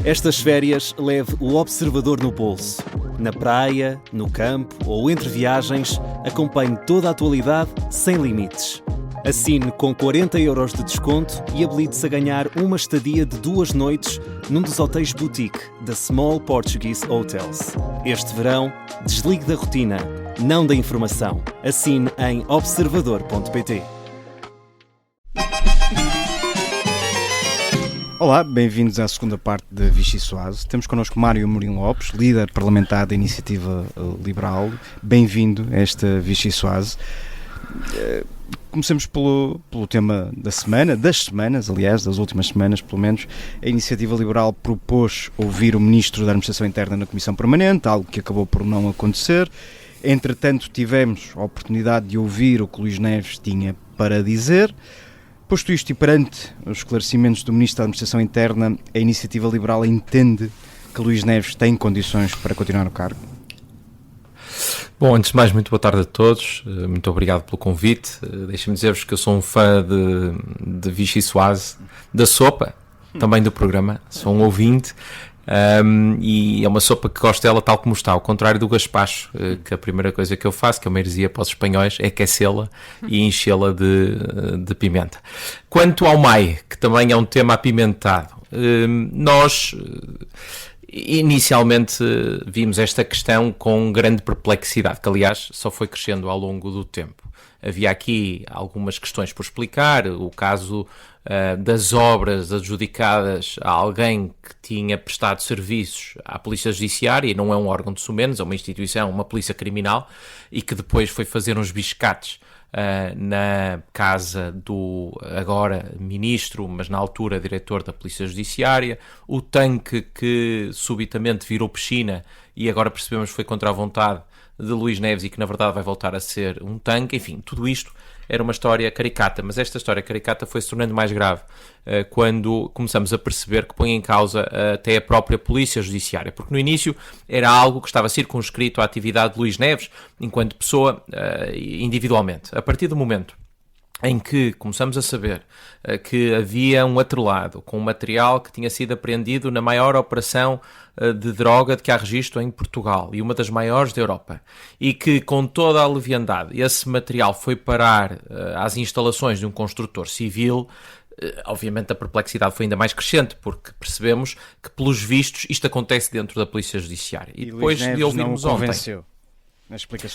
Estas férias leve o observador no bolso. Na praia, no campo ou entre viagens, acompanhe toda a atualidade sem limites. Assine com 40€ de desconto e habilite-se a ganhar uma estadia de 2 noites num dos hotéis boutique da Small Portuguese Hotels. Este verão, desligue da rotina, não da informação. Assine em observador.pt. Olá, bem-vindos à segunda parte da Vichy Soase. Temos connosco Mário Amorim Lopes, líder parlamentar da Iniciativa Liberal. Bem-vindo a esta Vichy Soase. Comecemos pelo tema da semana, das semanas, aliás, das últimas semanas, pelo menos. A Iniciativa Liberal propôs ouvir o Ministro da Administração Interna na Comissão Permanente, algo que acabou por não acontecer. Entretanto, tivemos a oportunidade de ouvir o que Luís Neves tinha para dizer. Posto isto e perante os esclarecimentos do Ministro da Administração Interna, a Iniciativa Liberal entende que Luís Neves tem condições para continuar no cargo? Bom, antes de mais, muito boa tarde a todos, muito obrigado pelo convite. Deixem-me dizer-vos que eu sou um fã de Vichy Soase, da sopa, também do programa, sou um ouvinte. E é uma sopa que gosto dela tal como está, ao contrário do gaspacho, que a primeira coisa que eu faço, que é uma heresia para os espanhóis, é aquecê-la e enchê-la de pimenta. Quanto ao MAI, que também é um tema apimentado, nós inicialmente vimos esta questão com grande perplexidade, que aliás só foi crescendo ao longo do tempo. Havia aqui algumas questões por explicar, o caso das obras adjudicadas a alguém que tinha prestado serviços à Polícia Judiciária, e não é um órgão de sumenos, é uma instituição, uma polícia criminal, e que depois foi fazer uns biscates na casa do agora ministro, mas na altura diretor da Polícia Judiciária, o tanque que subitamente virou piscina e agora percebemos que foi contra a vontade de Luís Neves e que na verdade vai voltar a ser um tanque. Enfim, tudo isto era uma história caricata, mas esta história caricata foi se tornando mais grave quando começamos a perceber que põe em causa até a própria Polícia Judiciária, porque no início era algo que estava circunscrito à atividade de Luís Neves enquanto pessoa individualmente. A partir do momento em que começamos a saber que havia um atrelado com um material que tinha sido apreendido na maior operação de droga de que há registro em Portugal e uma das maiores da Europa, e que com toda a leviandade esse material foi parar às instalações de um construtor civil, obviamente a perplexidade foi ainda mais crescente, porque percebemos que pelos vistos isto acontece dentro da Polícia Judiciária. E depois de ouvirmos ontem...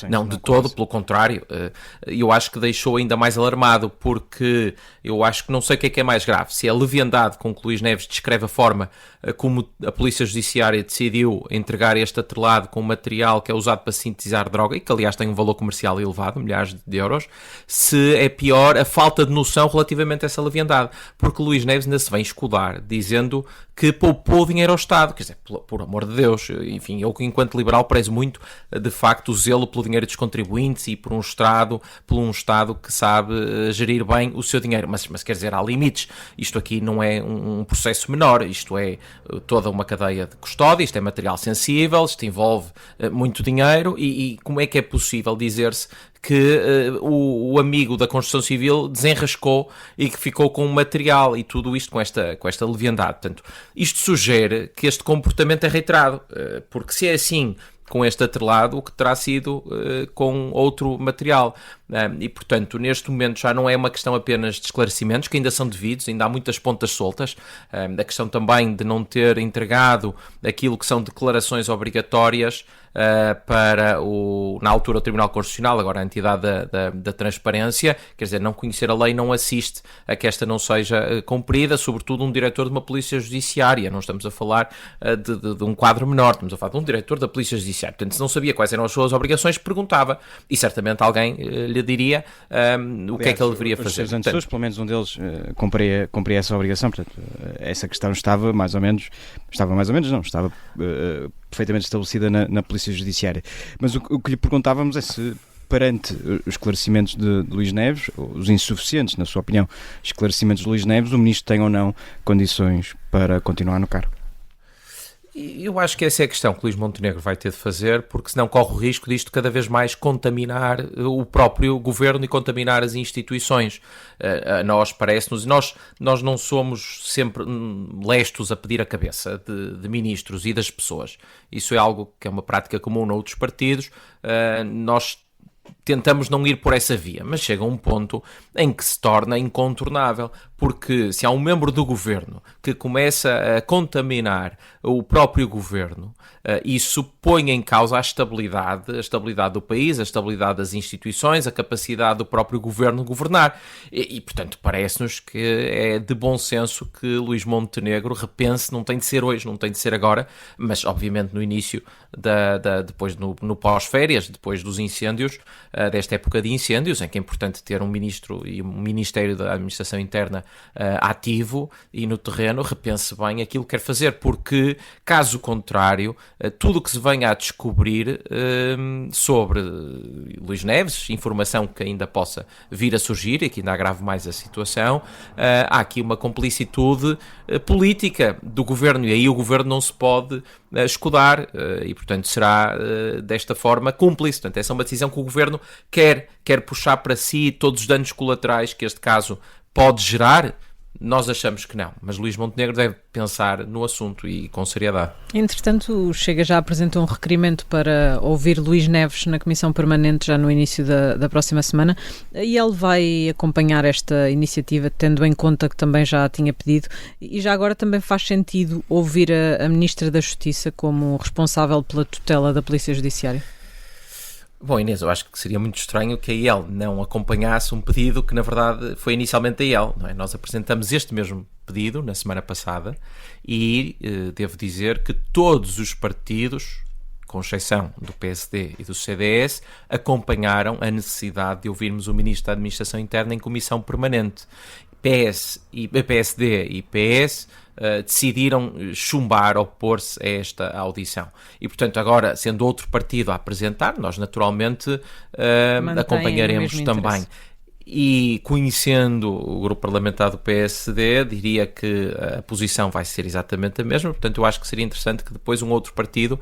Não, de todo, pelo contrário, eu acho que deixou ainda mais alarmado, porque eu acho que não sei o que é mais grave, se é a leviandade com que Luís Neves descreve a forma como a Polícia Judiciária decidiu entregar este atrelado com material que é usado para sintetizar droga e que aliás tem um valor comercial elevado, milhares de euros, se é pior a falta de noção relativamente a essa leviandade, porque Luís Neves ainda se vem escudar dizendo que poupou dinheiro ao Estado, quer dizer, por amor de Deus, enfim, eu enquanto liberal prezo muito de facto o zelo pelo dinheiro dos contribuintes e por um Estado que sabe gerir bem o seu dinheiro, mas quer dizer, há limites. Isto aqui não é um processo menor, isto é toda uma cadeia de custódia, isto é material sensível, isto envolve muito dinheiro e como é que é possível dizer-se que o amigo da construção civil desenrascou e que ficou com o material e tudo isto com esta leviandade? Portanto, isto sugere que este comportamento é reiterado, porque se é assim com este atrelado, o que terá sido com outro material. E, portanto, neste momento já não é uma questão apenas de esclarecimentos, que ainda são devidos, ainda há muitas pontas soltas. A questão também de não ter entregado aquilo que são declarações obrigatórias para na altura o Tribunal Constitucional, agora a entidade da transparência, quer dizer, não conhecer a lei não assiste a que esta não seja cumprida, sobretudo um diretor de uma Polícia Judiciária. Não estamos a falar de um quadro menor, estamos a falar de um diretor da Polícia Judiciária. Portanto, se não sabia quais eram as suas obrigações, perguntava, e certamente alguém lhe diria o que é que ele deveria fazer. Os seus antecessores, pelo menos um deles, cumpria essa obrigação. Portanto, essa questão estava perfeitamente estabelecida na Polícia Judiciária. Mas o que lhe perguntávamos é se, perante os esclarecimentos de Luís Neves, os insuficientes, na sua opinião, esclarecimentos de Luís Neves, o Ministro tem ou não condições para continuar no cargo? Eu acho que essa é a questão que Luís Montenegro vai ter de fazer, porque senão corre o risco disto cada vez mais contaminar o próprio governo e contaminar as instituições. A nós parece-nos, nós não somos sempre lestos a pedir a cabeça de ministros e das pessoas. Isso é algo que é uma prática comum noutros partidos. Nós tentamos não ir por essa via, mas chega um ponto em que se torna incontornável, porque se há um membro do governo que começa a contaminar o próprio governo, isso põe em causa a estabilidade do país, a estabilidade das instituições, a capacidade do próprio governo governar. Portanto, parece-nos que é de bom senso que Luís Montenegro repense, não tem de ser hoje, não tem de ser agora, mas obviamente no início, depois no pós-férias, depois dos incêndios, desta época de incêndios, em que é importante ter um ministro e um Ministério da Administração Interna ativo e no terreno, repense bem aquilo que quer fazer, porque, caso contrário, tudo o que se venha a descobrir sobre Luís Neves, informação que ainda possa vir a surgir e que ainda agrave mais a situação, há aqui uma complicitude política do governo, e aí o governo não se pode escudar e, portanto, será desta forma cúmplice. Portanto, essa é uma decisão que o governo quer puxar para si todos os danos colaterais que este caso pode gerar. Nós achamos que não, mas Luís Montenegro deve pensar no assunto e com seriedade. Entretanto, o Chega já apresentou um requerimento para ouvir Luís Neves na Comissão Permanente já no início da próxima semana, e ele vai acompanhar esta iniciativa, tendo em conta que também já a tinha pedido, e já agora também faz sentido ouvir a Ministra da Justiça como responsável pela tutela da Polícia Judiciária? Bom, Inês, eu acho que seria muito estranho que a IEL não acompanhasse um pedido que, na verdade, foi inicialmente a IEL, não é? Nós apresentamos este mesmo pedido na semana passada e devo dizer que todos os partidos, com exceção do PSD e do CDS, acompanharam a necessidade de ouvirmos o Ministro da Administração Interna em comissão permanente. PSD e PS decidiram chumbar, opor-se a esta audição. E, portanto, agora, sendo outro partido a apresentar, nós naturalmente acompanharemos também. E, conhecendo o grupo parlamentar do PSD, diria que a posição vai ser exatamente a mesma. Portanto, eu acho que seria interessante que depois um outro partido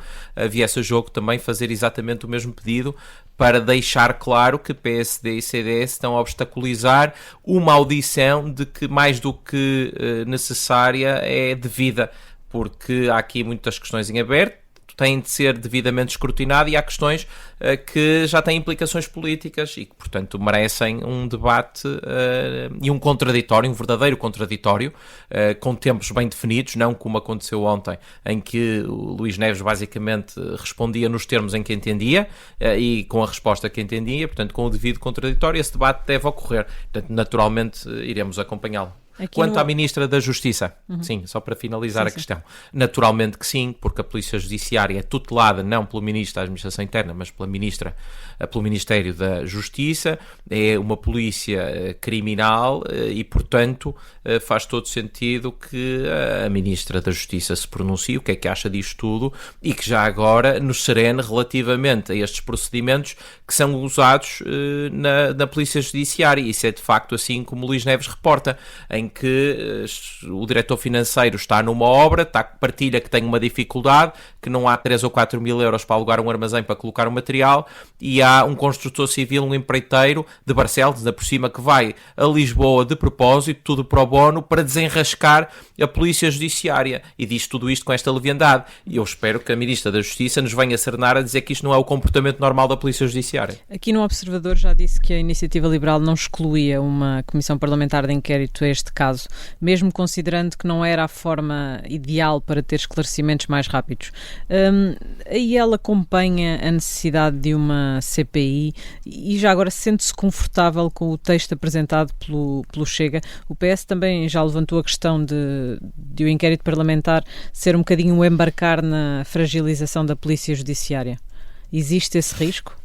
viesse a jogo também fazer exatamente o mesmo pedido, para deixar claro que PSD e CDS estão a obstaculizar uma audição de que, mais do que necessária, é devida, porque há aqui muitas questões em aberto, têm de ser devidamente escrutinadas, e há questões que já têm implicações políticas e que, portanto, merecem um debate e um contraditório, um verdadeiro contraditório, com tempos bem definidos, não como aconteceu ontem, em que o Luís Neves basicamente respondia nos termos em que entendia e com a resposta que entendia, portanto, com o devido contraditório. Esse debate deve ocorrer. Portanto, naturalmente, iremos acompanhá-lo. Quanto à Ministra da Justiça, sim, só para finalizar a questão, naturalmente que sim, porque a Polícia Judiciária é tutelada não pelo Ministro da Administração Interna, mas pelo Ministério da Justiça, é uma polícia criminal e, portanto, faz todo sentido que a Ministra da Justiça se pronuncie, o que é que acha disto tudo, e que já agora nos serene relativamente a estes procedimentos que são usados na Polícia Judiciária. Isso é de facto assim como Luís Neves reporta, em que o diretor financeiro está numa obra, partilha que tem uma dificuldade, que não há 3 ou 4 mil euros para alugar um armazém para colocar o material, e há um construtor civil, um empreiteiro de Barcelos, da por cima, que vai a Lisboa de propósito, tudo pro bono, para desenrascar a Polícia Judiciária, e diz tudo isto com esta leviandade. E eu espero que a Ministra da Justiça nos venha serenar a dizer que isto não é o comportamento normal da Polícia Judiciária. Aqui no Observador já disse que a Iniciativa Liberal não excluía uma comissão parlamentar de inquérito a este caso, mesmo considerando que não era a forma ideal para ter esclarecimentos mais rápidos. Aí ela acompanha a necessidade de uma CPI e já agora sente-se confortável com o texto apresentado pelo Chega. O PS também já levantou a questão de o inquérito parlamentar ser um bocadinho o embarcar na fragilização da Polícia Judiciária. Existe esse risco?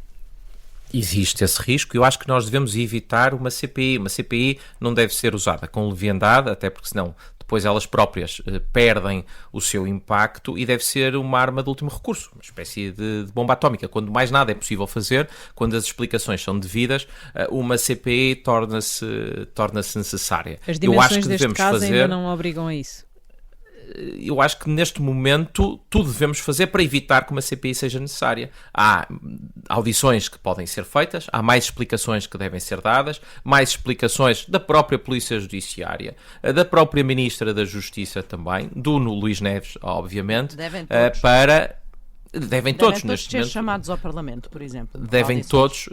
Existe esse risco e eu acho que nós devemos evitar uma CPI. Uma CPI não deve ser usada com leviandade, até porque senão depois elas próprias perdem o seu impacto, e deve ser uma arma de último recurso, uma espécie de bomba atómica. Quando mais nada é possível fazer, quando as explicações são devidas, uma CPI torna-se necessária. As dimensões deste caso ainda não obrigam a isso? eu acho que neste momento tudo devemos fazer para evitar que uma CPI seja necessária. Há audições que podem ser feitas, há mais explicações que devem ser dadas, mais explicações da própria Polícia Judiciária, da própria Ministra da Justiça também, do Luís Neves, obviamente, Devem todos neste ser momento chamados ao Parlamento, por exemplo. Devem todos,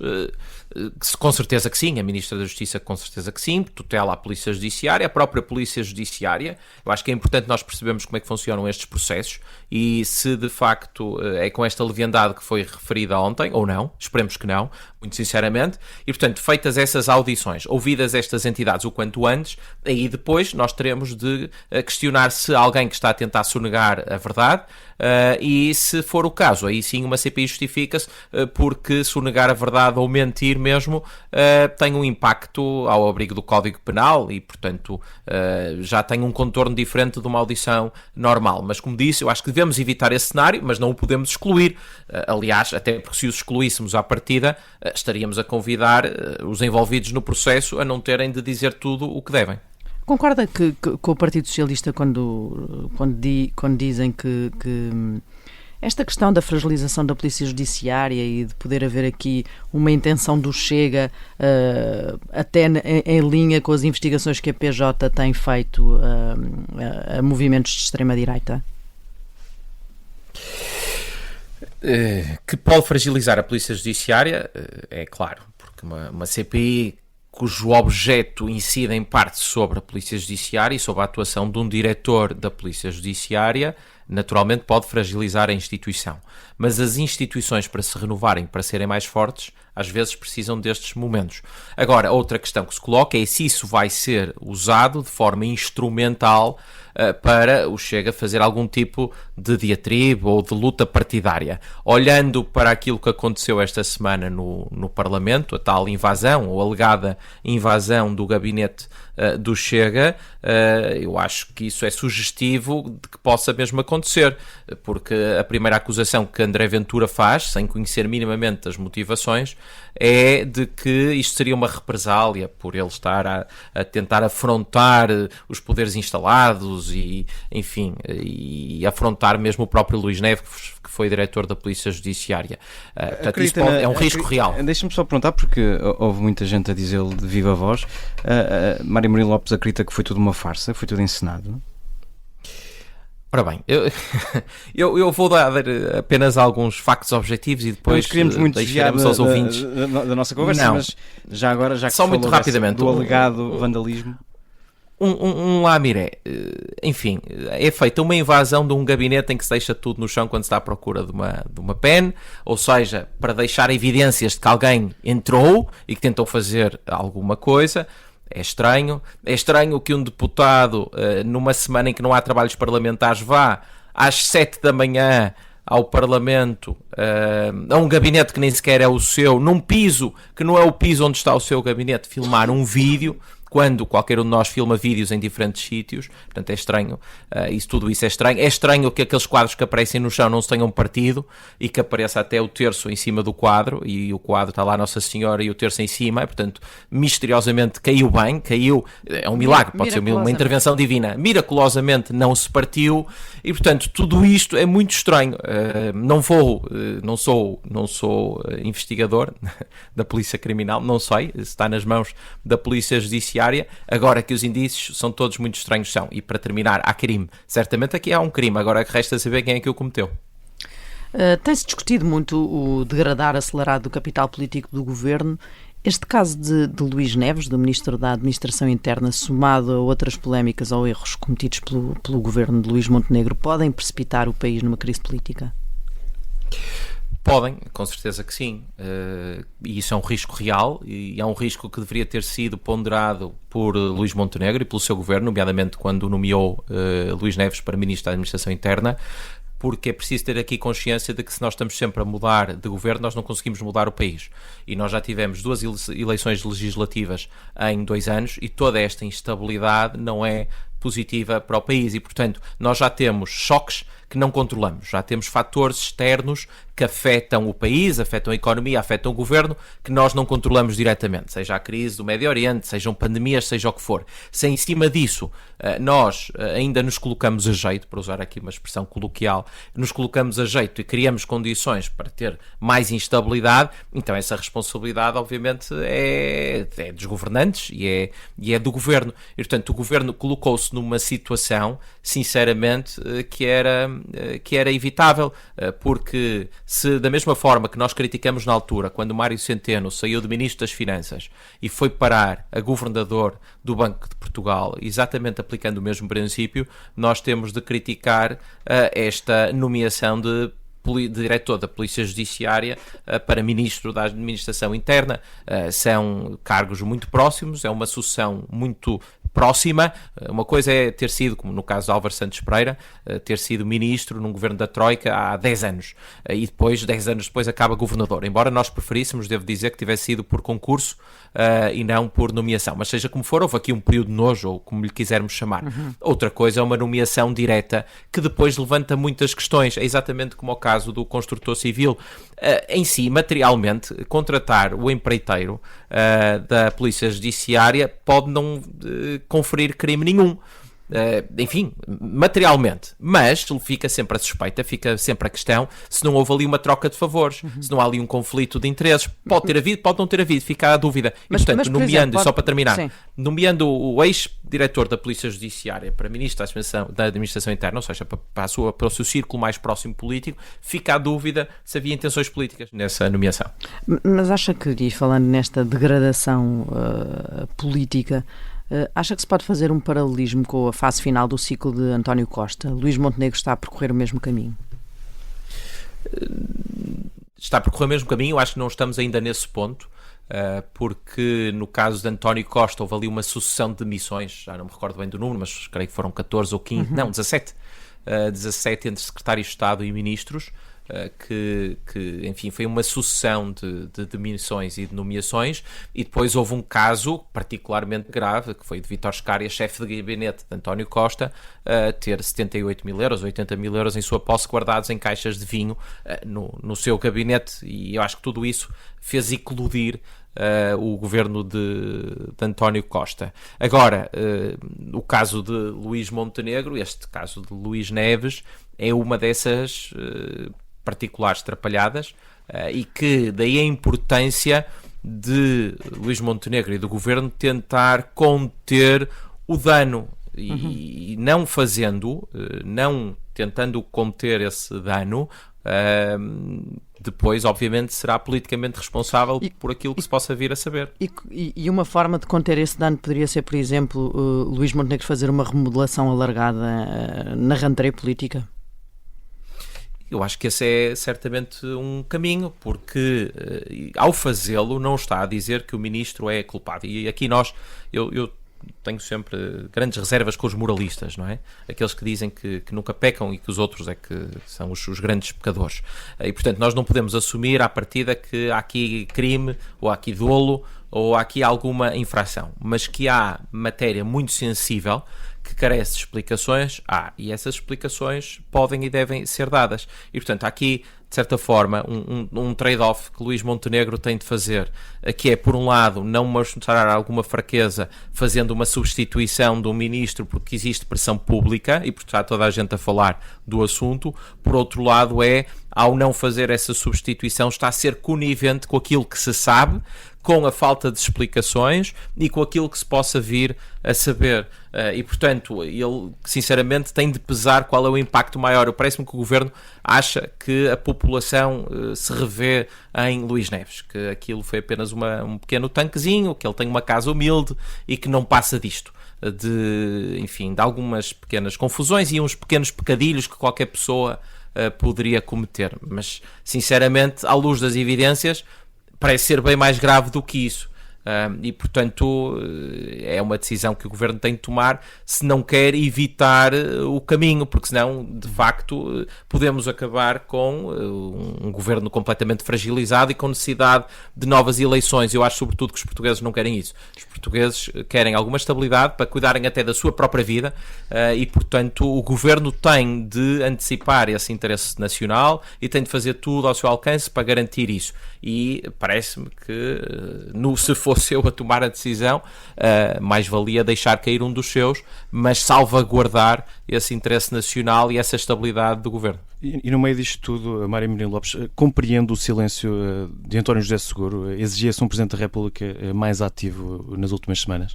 com certeza que sim, a Ministra da Justiça com certeza que sim, tutela a Polícia Judiciária, a própria Polícia Judiciária. Eu acho que é importante nós percebermos como é que funcionam estes processos e se de facto é com esta leviandade que foi referida ontem, ou não, esperemos que não, muito sinceramente, e portanto, feitas essas audições, ouvidas estas entidades o quanto antes, aí depois nós teremos de questionar se alguém que está a tentar sonegar a verdade, e se for o caso, aí sim uma CPI justifica-se, porque sonegar a verdade ou mentir mesmo tem um impacto ao abrigo do Código Penal e portanto já tem um contorno diferente de uma audição normal, mas como disse, eu acho que devemos evitar esse cenário, mas não o podemos excluir, aliás, até porque se os excluíssemos à partida, estaríamos a convidar os envolvidos no processo a não terem de dizer tudo o que devem. Concorda que com o Partido Socialista quando dizem que esta questão da fragilização da Polícia Judiciária e de poder haver aqui uma intenção do Chega até em linha com as investigações que a PJ tem feito a movimentos de extrema-direita? Que pode fragilizar a Polícia Judiciária, é claro, porque uma CPI cujo objeto incide em parte sobre a Polícia Judiciária e sobre a atuação de um diretor da Polícia Judiciária, naturalmente pode fragilizar a instituição. Mas as instituições, para se renovarem, para serem mais fortes, às vezes precisam destes momentos. Agora, outra questão que se coloca é se isso vai ser usado de forma instrumental para o Chega fazer algum tipo de diatribe ou de luta partidária. Olhando para aquilo que aconteceu esta semana no Parlamento, a tal invasão ou alegada invasão do gabinete do Chega, eu acho que isso é sugestivo de que possa mesmo acontecer, porque a primeira acusação que André Ventura faz, sem conhecer minimamente as motivações, é de que isto seria uma represália por ele estar a tentar afrontar os poderes instalados e, enfim, e afrontar mesmo o próprio Luís Neves, que foi diretor da Polícia Judiciária. Portanto, isso é um risco real. Deixa-me só perguntar, porque houve muita gente a dizê-lo de viva voz. Mário Murilo Lopes acredita que foi tudo uma farsa, foi tudo encenado? Ora bem, eu vou dar apenas alguns factos objetivos e depois queríamos muito deixaremos aos ouvintes da nossa conversa, não. Mas já agora, já que só muito rapidamente do alegado vandalismo. Um lamiré, enfim, é feita uma invasão de um gabinete em que se deixa tudo no chão quando se está à procura de uma pen, ou seja, para deixar evidências de que alguém entrou e que tentou fazer alguma coisa. É estranho que um deputado, numa semana em que não há trabalhos parlamentares, vá às 7 da manhã ao Parlamento, a um gabinete que nem sequer é o seu, num piso que não é o piso onde está o seu gabinete, filmar um vídeo, quando qualquer um de nós filma vídeos em diferentes sítios. Portanto, é estranho, tudo isso é estranho. É estranho que aqueles quadros que aparecem no chão não se tenham partido e que apareça até o terço em cima do quadro, e o quadro está lá Nossa Senhora e o terço em cima, e, portanto, misteriosamente caiu, é um milagre, pode ser uma intervenção divina. Miraculosamente não se partiu, e, portanto, tudo isto é muito estranho. Não sou investigador da Polícia Criminal, não sei, está nas mãos da Polícia Judiciária. Agora que os indícios são todos muito estranhos são. E para terminar, há crime. Certamente aqui há um crime, agora que resta saber quem é que o cometeu. Tem-se discutido muito o degradar acelerado do capital político do governo. Este caso de Luís Neves, do Ministro da Administração Interna, somado a outras polémicas ou erros cometidos pelo governo de Luís Montenegro, podem precipitar o país numa crise política? Podem, com certeza que sim, e isso é um risco real, e é um risco que deveria ter sido ponderado por Luís Montenegro e pelo seu governo, nomeadamente quando nomeou Luís Neves para Ministro da Administração Interna, porque é preciso ter aqui consciência de que se nós estamos sempre a mudar de governo, nós não conseguimos mudar o país. E nós já tivemos 2 eleições legislativas em 2 anos e toda esta instabilidade não é positiva para o país e, portanto, nós já temos choques que não controlamos, já temos fatores externos que afetam o país, afetam a economia, afetam o governo, que nós não controlamos diretamente, seja a crise do Médio Oriente, sejam pandemias, seja o que for. Se em cima disso nós ainda nos colocamos a jeito, para usar aqui uma expressão coloquial, nos colocamos a jeito e criamos condições para ter mais instabilidade, então essa responsabilidade obviamente é dos governantes e é do governo. E portanto o governo colocou-se numa situação, sinceramente, que era evitável, porque se da mesma forma que nós criticamos na altura, quando o Mário Centeno saiu de Ministro das Finanças e foi parar a governador do Banco de Portugal, exatamente aplicando o mesmo princípio, nós temos de criticar esta nomeação de diretor da Polícia Judiciária para Ministro da Administração Interna. São cargos muito próximos, é uma sucessão muito próxima. Uma coisa é ter sido, como no caso de Álvaro Santos Pereira, ter sido ministro num governo da Troika há 10 anos e depois, 10 anos depois, acaba governador. Embora nós preferíssemos, devo dizer, que tivesse sido por concurso e não por nomeação. Mas seja como for, houve aqui um período de nojo, ou como lhe quisermos chamar. Outra coisa é uma nomeação direta que depois levanta muitas questões. É exatamente como o caso do construtor civil. Em si, materialmente, contratar o empreiteiro da Polícia Judiciária pode não conferir crime nenhum. Enfim, materialmente, mas fica sempre a suspeita, fica sempre a questão se não houve ali uma troca de favores, se não há ali um conflito de interesses. Pode ter havido, pode não ter havido, fica a dúvida. E, portanto, nomeando, e só para terminar, nomeando o ex-diretor da Polícia Judiciária para Ministro da Administração Interna, ou seja, para o seu círculo mais próximo político, fica a dúvida se havia intenções políticas nessa nomeação. Mas acha que, e falando nesta degradação política, acha que se pode fazer um paralelismo com a fase final do ciclo de António Costa? Luís Montenegro está a percorrer o mesmo caminho? Está a percorrer o mesmo caminho, acho que não estamos ainda nesse ponto, porque no caso de António Costa houve ali uma sucessão de demissões, já não me recordo bem do número, mas creio que foram 14 ou 15, não, 17 entre secretários de Estado e ministros, que enfim, foi uma sucessão de demissões e de nomeações, e depois houve um caso particularmente grave, que foi de Vítor Scária, chefe de gabinete de António Costa, ter 78 mil euros, 80 mil euros em sua posse guardados em caixas de vinho no seu gabinete, e eu acho que tudo isso fez eclodir o governo de António Costa. Agora, o caso de Luís Montenegro, este caso de Luís Neves, é uma dessas particulares trapalhadas, e que daí a importância de Luís Montenegro e do governo tentar conter o dano e não fazendo, não tentando conter esse dano, depois obviamente será politicamente responsável por aquilo que se possa vir a saber. E uma forma de conter esse dano poderia ser, por exemplo, Luís Montenegro fazer uma remodelação alargada na rentrée política? Eu acho que esse é certamente um caminho, porque ao fazê-lo não está a dizer que o ministro é culpado. E aqui eu tenho sempre grandes reservas com os moralistas, não é? Aqueles que dizem que nunca pecam e que os outros é que são os grandes pecadores. E, portanto, nós não podemos assumir à partida que há aqui crime, ou há aqui dolo, ou há aqui alguma infração. Mas que há matéria muito sensível que carece de explicações, e essas explicações podem e devem ser dadas. E, portanto, há aqui, de certa forma, um trade-off que Luís Montenegro tem de fazer, que é, por um lado, não mostrar alguma fraqueza fazendo uma substituição de um ministro porque existe pressão pública e porque está toda a gente a falar do assunto. Por outro lado, ao não fazer essa substituição, está a ser conivente com aquilo que se sabe, com a falta de explicações e com aquilo que se possa vir a saber. E, portanto, ele, sinceramente, tem de pesar qual é o impacto maior. Parece-me que o governo acha que a população se revê em Luís Neves, que aquilo foi apenas um pequeno tanquezinho, que ele tem uma casa humilde e que não passa disto. De algumas pequenas confusões e uns pequenos pecadilhos que qualquer pessoa poderia cometer. Mas, sinceramente, à luz das evidências, parece ser bem mais grave do que isso. E, portanto, é uma decisão que o Governo tem de tomar se não quer evitar o caminho, porque senão, de facto, podemos acabar com um Governo completamente fragilizado e com necessidade de novas eleições. Eu acho, sobretudo, que os portugueses não querem isso. Os portugueses querem alguma estabilidade para cuidarem até da sua própria vida e, portanto, o Governo tem de antecipar esse interesse nacional e tem de fazer tudo ao seu alcance para garantir isso. E parece-me que, se fosse eu a tomar a decisão, mais valia deixar cair um dos seus, mas salvaguardar esse interesse nacional e essa estabilidade do Governo. E no meio disto tudo, Mário Mourinho Lopes, compreende o silêncio de António José Seguro? Exigia-se um Presidente da República mais ativo nas últimas semanas?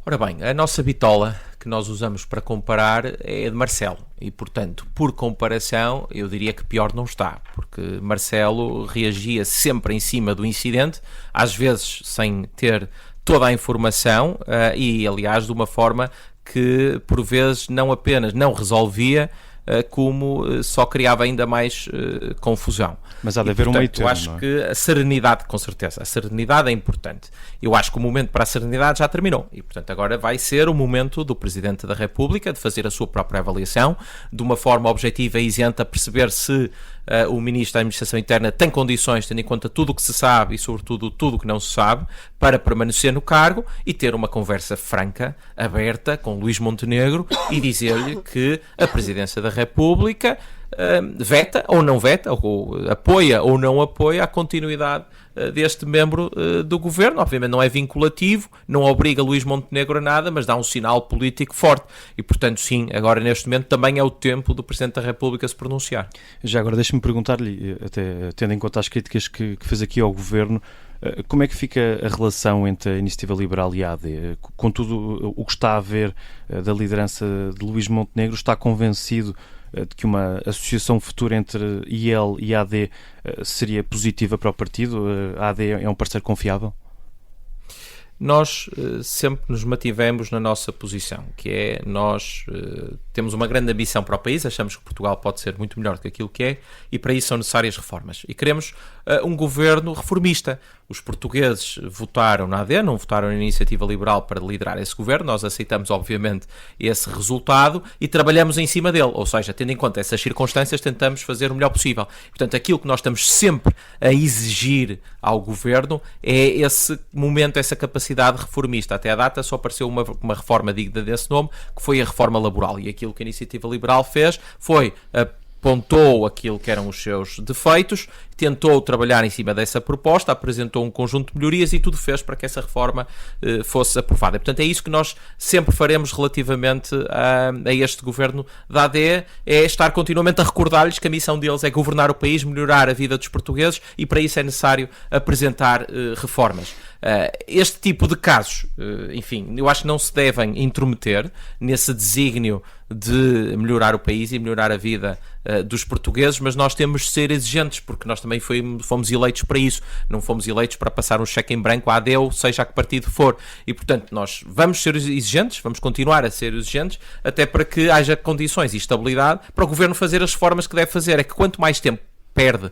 Ora bem, a nossa bitola que nós usamos para comparar é a de Marcelo e, portanto, por comparação, eu diria que pior não está, porque Marcelo reagia sempre em cima do incidente, às vezes sem ter toda a informação e, aliás, de uma forma que, por vezes, não apenas não resolvia, como só criava ainda mais confusão. Mas há de haver um meio termo, eu acho que a serenidade, com certeza, a serenidade é importante. Eu acho que o momento para a serenidade já terminou e, portanto, agora vai ser o momento do Presidente da República de fazer a sua própria avaliação, de uma forma objetiva e isenta, perceber se o Ministro da Administração Interna tem condições, tendo em conta tudo o que se sabe e, sobretudo, tudo o que não se sabe, para permanecer no cargo e ter uma conversa franca, aberta, com Luís Montenegro e dizer-lhe que a Presidência da República veta ou não veta, ou apoia ou não apoia a continuidade deste membro do Governo. Obviamente não é vinculativo, não obriga Luís Montenegro a nada, mas dá um sinal político forte. E, portanto, sim, agora neste momento também é o tempo do Presidente da República se pronunciar. Já agora deixe-me perguntar-lhe, até tendo em conta as críticas que fez aqui ao Governo, como é que fica a relação entre a Iniciativa Liberal e a AD? Com tudo o que está a ver da liderança de Luís Montenegro, está convencido de que uma associação futura entre IEL e AD seria positiva para o partido? A AD é um parceiro confiável? Nós sempre nos mantivemos na nossa posição, que é nós temos uma grande ambição para o país, achamos que Portugal pode ser muito melhor do que aquilo que é e para isso são necessárias reformas. E queremos um governo reformista. Os portugueses votaram na AD, não votaram na Iniciativa Liberal para liderar esse governo, nós aceitamos obviamente esse resultado e trabalhamos em cima dele, ou seja, tendo em conta essas circunstâncias, tentamos fazer o melhor possível. Portanto, aquilo que nós estamos sempre a exigir ao governo é esse momento, essa capacidade reformista. Até à data só apareceu uma reforma digna desse nome, que foi a reforma laboral, e aquilo que a Iniciativa Liberal fez foi apontou aquilo que eram os seus defeitos, tentou trabalhar em cima dessa proposta, apresentou um conjunto de melhorias e tudo fez para que essa reforma fosse aprovada. Portanto, é isso que nós sempre faremos relativamente a este governo da AD, é estar continuamente a recordar-lhes que a missão deles é governar o país, melhorar a vida dos portugueses e para isso é necessário apresentar reformas. Este tipo de casos, enfim, eu acho que não se devem intrometer nesse desígnio de melhorar o país e melhorar a vida dos portugueses, mas nós temos de ser exigentes, porque nós também fomos eleitos para isso, não fomos eleitos para passar um cheque em branco à AD, ou seja a que partido for, e portanto nós vamos ser exigentes, vamos continuar a ser exigentes, até para que haja condições e estabilidade para o Governo fazer as reformas que deve fazer. É que quanto mais tempo perde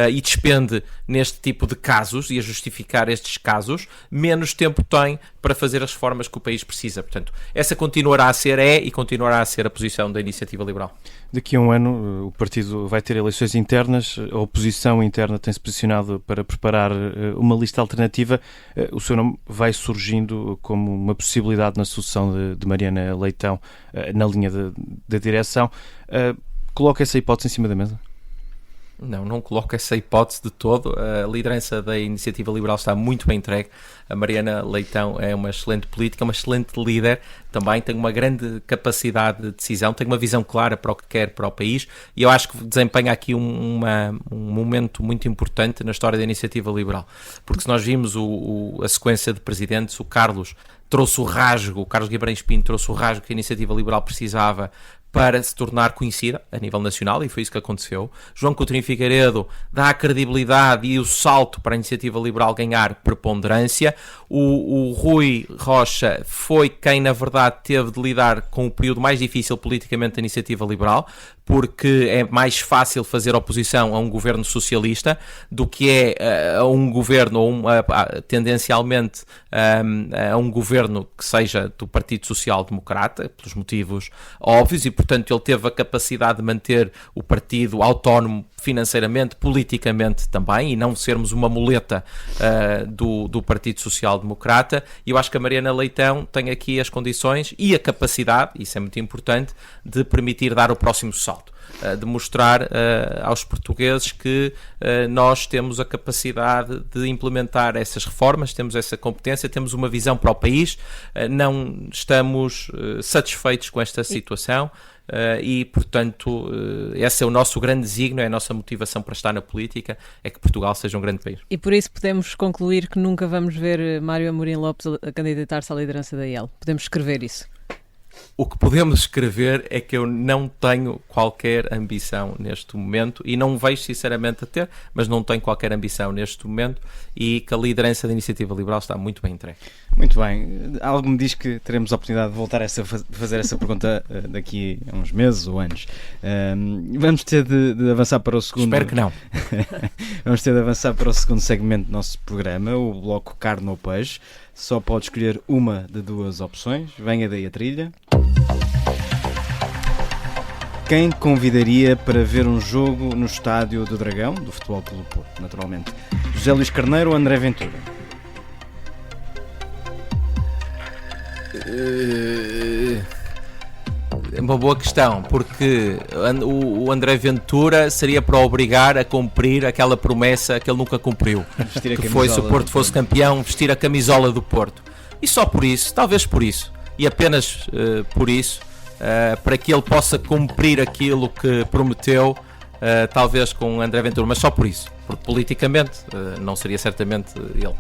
e despende neste tipo de casos e a justificar estes casos, menos tempo tem para fazer as reformas que o país precisa. Portanto, essa continuará a ser e continuará a ser a posição da Iniciativa Liberal. Daqui a um ano o partido vai ter eleições internas, a oposição interna tem-se posicionado para preparar uma lista alternativa. O seu nome vai surgindo como uma possibilidade na sucessão de Mariana Leitão na linha da direção. Coloca essa hipótese em cima da mesa? Não coloco essa hipótese de todo. A liderança da Iniciativa Liberal está muito bem entregue. A Mariana Leitão é uma excelente política, uma excelente líder, também tem uma grande capacidade de decisão, tem uma visão clara para o que quer para o país e eu acho que desempenha aqui um momento muito importante na história da Iniciativa Liberal. Porque se nós vimos a sequência de presidentes, o Carlos Guimarães Pinto trouxe o rasgo que a Iniciativa Liberal precisava para se tornar conhecida a nível nacional, e foi isso que aconteceu. João Coutinho Figueiredo dá a credibilidade e o salto para a Iniciativa Liberal ganhar preponderância. O Rui Rocha foi quem, na verdade, teve de lidar com o período mais difícil politicamente da Iniciativa Liberal, porque é mais fácil fazer oposição a um governo socialista do que é a um governo, ou tendencialmente a um governo que seja do Partido Social Democrata, pelos motivos óbvios, e portanto ele teve a capacidade de manter o partido autónomo financeiramente, politicamente também, e não sermos uma muleta do Partido Social Democrata. E eu acho que a Mariana Leitão tem aqui as condições e a capacidade, isso é muito importante, de permitir dar o próximo salto, de mostrar aos portugueses que nós temos a capacidade de implementar essas reformas, temos essa competência, temos uma visão para o país, não estamos satisfeitos com esta situação. E, portanto, esse é o nosso grande desígnio, é a nossa motivação para estar na política, é que Portugal seja um grande país. E por isso podemos concluir que nunca vamos ver Mário Amorim Lopes a candidatar-se à liderança da IEL. Podemos escrever isso. O que podemos escrever é que eu não tenho qualquer ambição neste momento, e não vejo sinceramente a ter, mas não tenho qualquer ambição neste momento, e que a liderança da Iniciativa Liberal está muito bem entregue. Muito bem. Algo me diz que teremos a oportunidade de voltar a fazer essa pergunta daqui a uns meses ou anos. Vamos ter de avançar para o segundo... Espero que não. Vamos ter de avançar para o segundo segmento do nosso programa, o bloco Carne ou Peixe. Só pode escolher uma de duas opções. Venha daí a trilha. Quem convidaria para ver um jogo no Estádio do Dragão, do Futebol Clube do Porto, naturalmente? José Luís Carneiro ou André Ventura? É uma boa questão, porque o André Ventura seria para obrigar a cumprir aquela promessa que ele nunca cumpriu, que foi, se o Porto fosse campeão, vestir a camisola do Porto. E só por isso, talvez por isso, e apenas por isso, para que ele possa cumprir aquilo que prometeu, talvez com o André Ventura, mas só por isso, porque politicamente não seria certamente ele.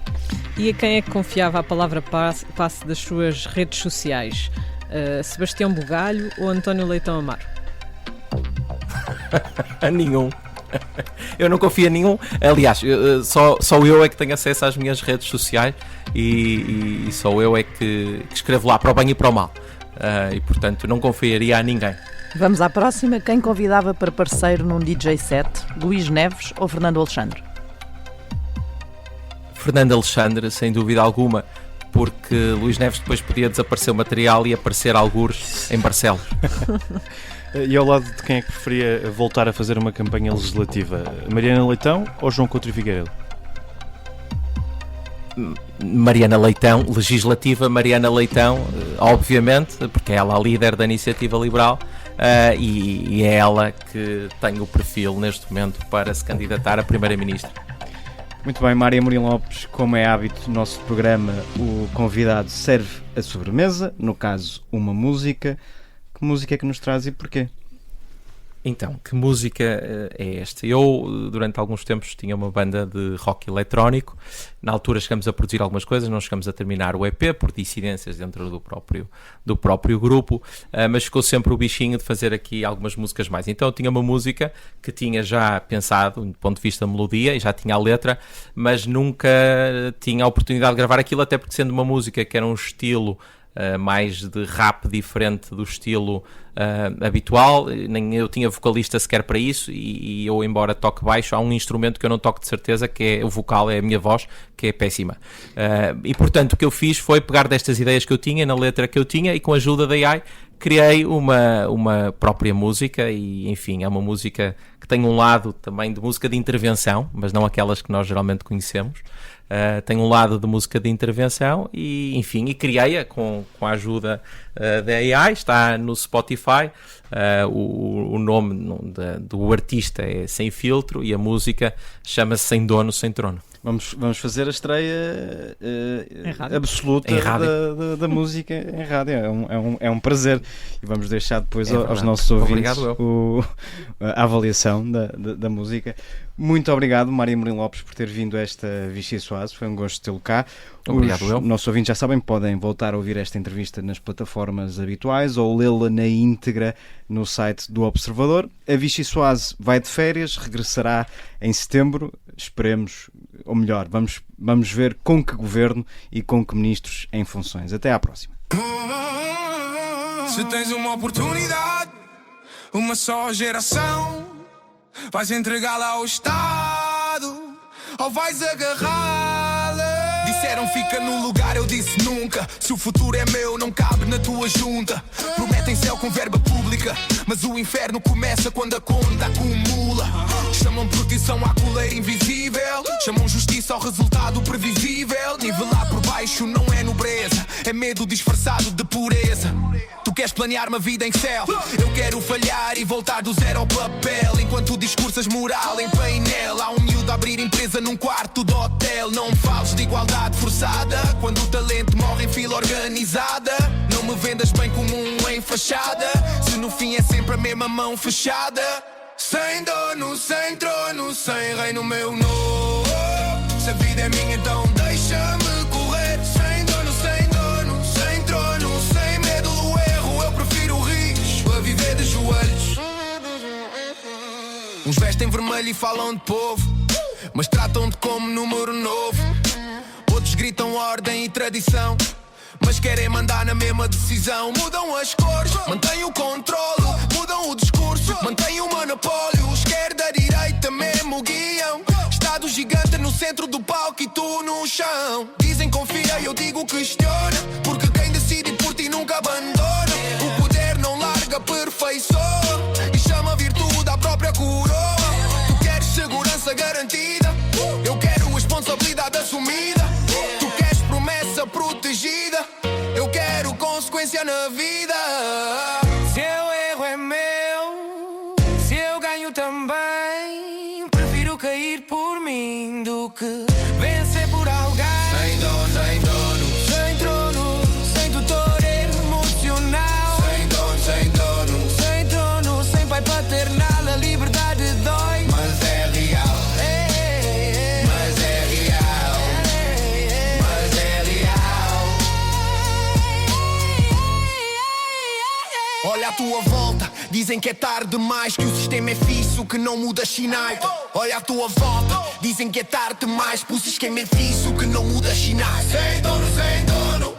E a quem é que confiava a palavra passe das suas redes sociais? Sebastião Bugalho ou António Leitão Amaro? A nenhum. Eu não confio em nenhum. Aliás, só eu é que tenho acesso às minhas redes sociais, e só eu é que escrevo lá para o bem e para o mal. E portanto não confiaria a ninguém. Vamos à próxima. Quem convidava para parceiro num DJ set? Luís Neves ou Fernando Alexandre? Fernando Alexandre, sem dúvida alguma, porque Luís Neves depois podia desaparecer o material e aparecer algures em Barcelos. E ao lado de quem é que preferia voltar a fazer uma campanha legislativa? Mariana Leitão ou João Coutinho Figueiredo? Mariana Leitão, legislativa Mariana Leitão, obviamente, porque é ela a líder da Iniciativa Liberal, e é ela que tem o perfil neste momento para se candidatar a Primeira-Ministra. Muito bem, Mário Amorim Lopes, como é hábito do nosso programa, o convidado serve a sobremesa, no caso uma música. Que música é que nos traz e porquê? Então, que música é esta? Eu, durante alguns tempos, tinha uma banda de rock eletrónico. Na altura chegamos a produzir algumas coisas, não chegamos a terminar o EP por dissidências dentro do próprio grupo, mas ficou sempre o bichinho de fazer aqui algumas músicas mais. Então eu tinha uma música que tinha já pensado, do ponto de vista da melodia, e já tinha a letra, mas nunca tinha a oportunidade de gravar aquilo, até porque, sendo uma música que era um estilo mais de rap, diferente do estilo habitual, nem eu tinha vocalista sequer para isso, e eu, embora toque baixo, há um instrumento que eu não toco de certeza, que é o vocal, é a minha voz, que é péssima, e portanto o que eu fiz foi pegar destas ideias que eu tinha, na letra que eu tinha, e com a ajuda da AI criei uma própria música. E enfim, é uma música que tem um lado também de música de intervenção, mas não aquelas que nós geralmente conhecemos. Tem um lado de música de intervenção, e enfim, e criei-a com a ajuda da AI. Está no Spotify, o nome do artista é Sem Filtro, e a música chama-se Sem Dono, Sem Trono. Vamos fazer a estreia absoluta Em rádio. da música em rádio. É um prazer. E vamos deixar depois aos verdade. nossos ouvintes Obrigado, a avaliação da música. Muito obrigado, Mário Amorim Lopes, por ter vindo a esta Vichy Soase. Foi um gosto tê-lo cá. Obrigado, Os nossos ouvintes já sabem, podem voltar a ouvir esta entrevista nas plataformas habituais ou lê-la na íntegra no site do Observador. A Vichy Soase vai de férias, regressará em setembro. Esperemos, ou melhor, vamos ver com que governo e com que ministros em funções. Até à próxima. Se tens uma oportunidade, uma só geração, vais entregá-la ao Estado ou vais agarrá-la? Disseram fica no lugar, eu disse nunca. Se o futuro é meu, não cabe na tua junta. Prometem céu com verba pública, mas o inferno começa quando a conta acumula. Chamam proteção à coleira invisível, chamam justiça ao resultado previsível. Nivelar por baixo não é nobreza, é medo disfarçado de pureza. Tu queres planear uma vida em céu, eu quero falhar e voltar do zero ao papel. Enquanto discursas moral em painel, há um miúdo a abrir empresa num quarto de hotel. Não me fales de igualdade forçada, quando o talento morre em fila organizada. Não me vendas bem como um em fachada, se no fim é sempre a mesma mão fechada. Sem dono, sem trono, sem reino meu novo. Se a vida é minha então deixa-me correr. Sem dono, sem dono, sem trono, sem medo do erro, eu prefiro o risco a viver de joelhos. Uns vestem vermelho e falam de povo, mas tratam-te como número novo. Outros gritam ordem e tradição, mas querem mandar na mesma decisão. Mudam as cores, mantêm o controle, mudam o discurso, mantêm o monopólio. Esquerda, direita, mesmo guiam. Estado gigante no centro do palco e tu no chão. Dizem confia, eu digo questiona, porque quem decide por ti nunca abandona. O poder não larga perfeição e chama a virtude à própria coroa. Tu queres segurança garantida, eu quero responsabilidade assumida. Tu queres promessa protegida, eu quero consequência na vida. Se o erro é meu, se eu ganho também, prefiro cair por mim do que vencer por alguém. Sem dono, sem dono, sem trono, sem tutor emocional. Sem dono, sem dono, sem trono, sem pai paternal. A liberdade dói, mas é real. Mas é real. Mas é real. Olha à tua volta, dizem que é tarde demais, que o sistema é fixe, o que não muda sinais. Olha à tua volta, dizem que é tarde demais, que o sistema é fixe, o que não muda sinais. Sem dono, sem dono,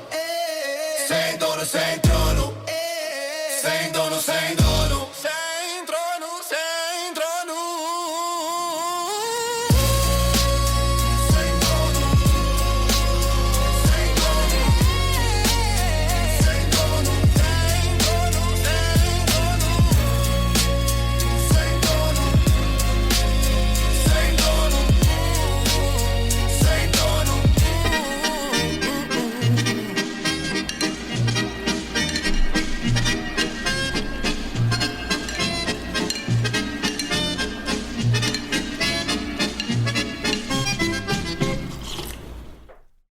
sem dono, sem dono.